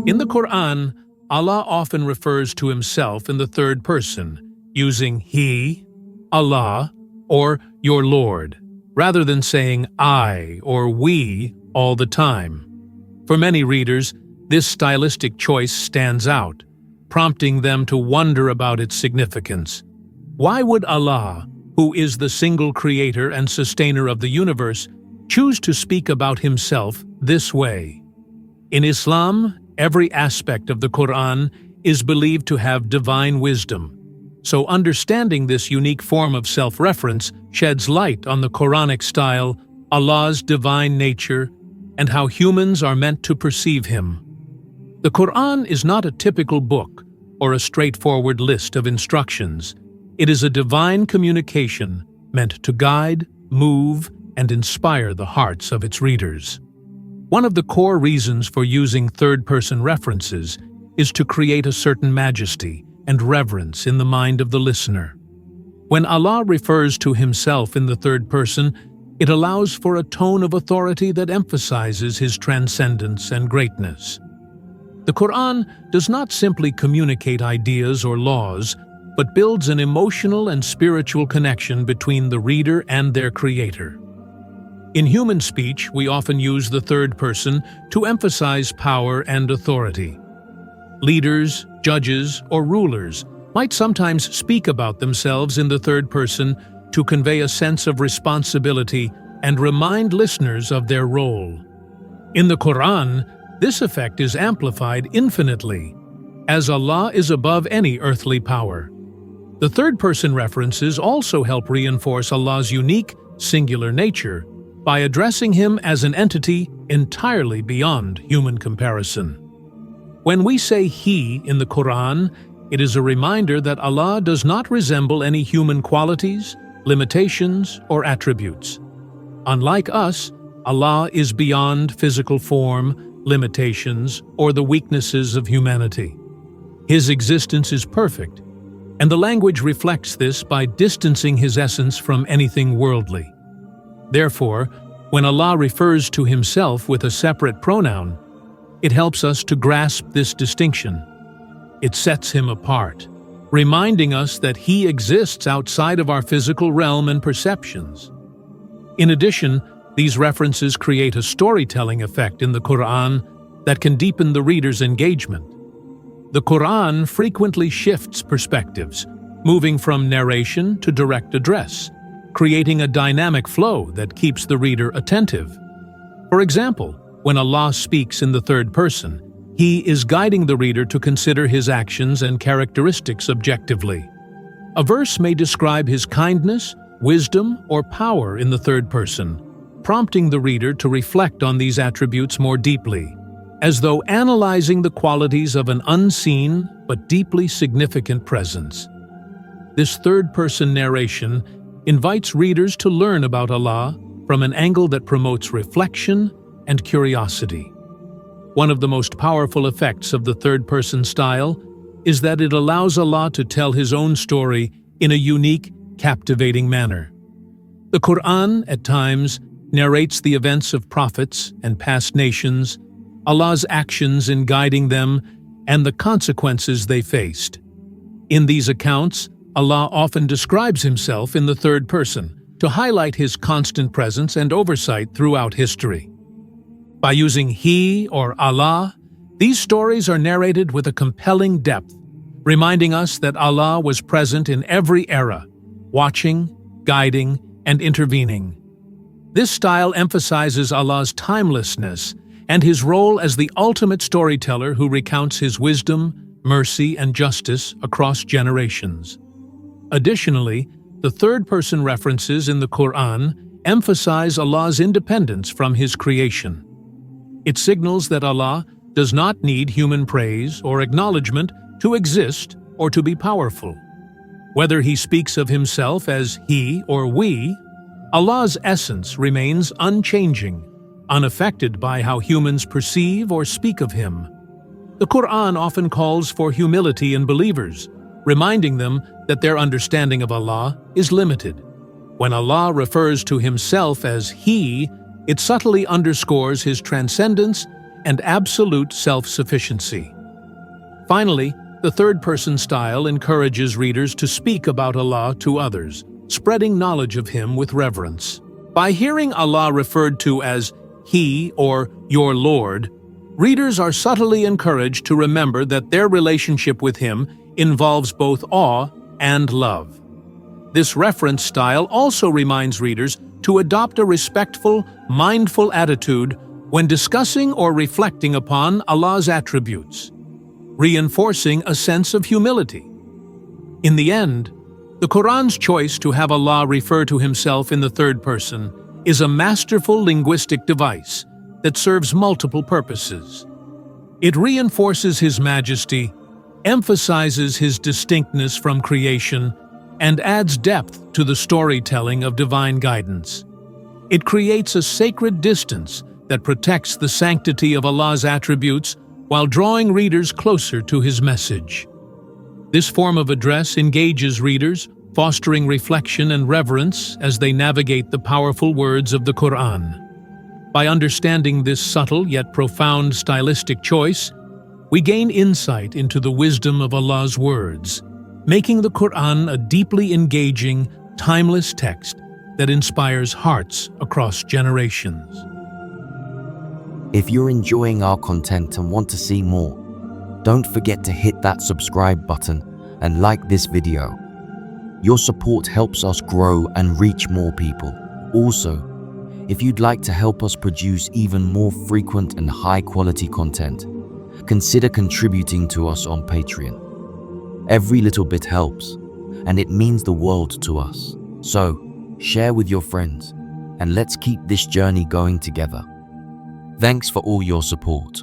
In the Qur'an, Allah often refers to himself in the third person, using He, Allah, or Your Lord, rather than saying I or we all the time. For many readers, this stylistic choice stands out, prompting them to wonder about its significance. Why would Allah, who is the single creator and sustainer of the universe, choose to speak about himself this way? In Islam, every aspect of the Qur'an is believed to have divine wisdom, so understanding this unique form of self-reference sheds light on the Quranic style, Allah's divine nature, and how humans are meant to perceive Him. The Qur'an is not a typical book or a straightforward list of instructions. It is a divine communication meant to guide, move, and inspire the hearts of its readers. One of the core reasons for using third-person references is to create a certain majesty and reverence in the mind of the listener. When Allah refers to Himself in the third person, it allows for a tone of authority that emphasizes His transcendence and greatness. The Qur'an does not simply communicate ideas or laws, but builds an emotional and spiritual connection between the reader and their creator. In human speech, we often use the third person to emphasize power and authority. Leaders, judges, or rulers might sometimes speak about themselves in the third person to convey a sense of responsibility and remind listeners of their role. In the Qur'an, this effect is amplified infinitely, as Allah is above any earthly power. The third-person references also help reinforce Allah's unique, singular nature by addressing Him as an entity entirely beyond human comparison. When we say He in the Qur'an, it is a reminder that Allah does not resemble any human qualities, limitations, or attributes. Unlike us, Allah is beyond physical form, limitations, or the weaknesses of humanity. His existence is perfect, and the language reflects this by distancing His essence from anything worldly. Therefore, when Allah refers to Himself with a separate pronoun, it helps us to grasp this distinction. It sets Him apart, reminding us that He exists outside of our physical realm and perceptions. In addition, these references create a storytelling effect in the Qur'an that can deepen the reader's engagement. The Qur'an frequently shifts perspectives, moving from narration to direct address, creating a dynamic flow that keeps the reader attentive. For example, when Allah speaks in the third person, He is guiding the reader to consider His actions and characteristics objectively. A verse may describe His kindness, wisdom, or power in the third person, prompting the reader to reflect on these attributes more deeply, as though analyzing the qualities of an unseen but deeply significant presence. This third-person narration invites readers to learn about Allah from an angle that promotes reflection and curiosity. One of the most powerful effects of the third-person style is that it allows Allah to tell His own story in a unique, captivating manner. The Qur'an, at times, narrates the events of prophets and past nations, Allah's actions in guiding them, and the consequences they faced. In these accounts, Allah often describes Himself in the third person to highlight His constant presence and oversight throughout history. By using He or Allah, these stories are narrated with a compelling depth, reminding us that Allah was present in every era, watching, guiding, and intervening. This style emphasizes Allah's timelessness and His role as the ultimate storyteller who recounts His wisdom, mercy, and justice across generations. Additionally, the third-person references in the Qur'an emphasize Allah's independence from His creation. It signals that Allah does not need human praise or acknowledgement to exist or to be powerful. Whether He speaks of Himself as He or we, Allah's essence remains unchanging, unaffected by how humans perceive or speak of Him. The Qur'an often calls for humility in believers, reminding them that their understanding of Allah is limited. When Allah refers to Himself as He, it subtly underscores His transcendence and absolute self-sufficiency. Finally, the third-person style encourages readers to speak about Allah to others, spreading knowledge of Him with reverence. By hearing Allah referred to as He or Your Lord, readers are subtly encouraged to remember that their relationship with Him involves both awe and love. This reference style also reminds readers to adopt a respectful, mindful attitude when discussing or reflecting upon Allah's attributes, reinforcing a sense of humility. In the end, the Qur'an's choice to have Allah refer to Himself in the third person is a masterful linguistic device that serves multiple purposes. It reinforces His majesty, emphasizes His distinctness from creation, and adds depth to the storytelling of divine guidance. It creates a sacred distance that protects the sanctity of Allah's attributes while drawing readers closer to His message. This form of address engages readers, fostering reflection and reverence as they navigate the powerful words of the Qur'an. By understanding this subtle yet profound stylistic choice, we gain insight into the wisdom of Allah's words, making the Qur'an a deeply engaging, timeless text that inspires hearts across generations. If you're enjoying our content and want to see more, don't forget to hit that subscribe button and like this video. Your support helps us grow and reach more people. Also, if you'd like to help us produce even more frequent and high-quality content, consider contributing to us on Patreon. Every little bit helps, and it means the world to us. So, share with your friends, and let's keep this journey going together. Thanks for all your support.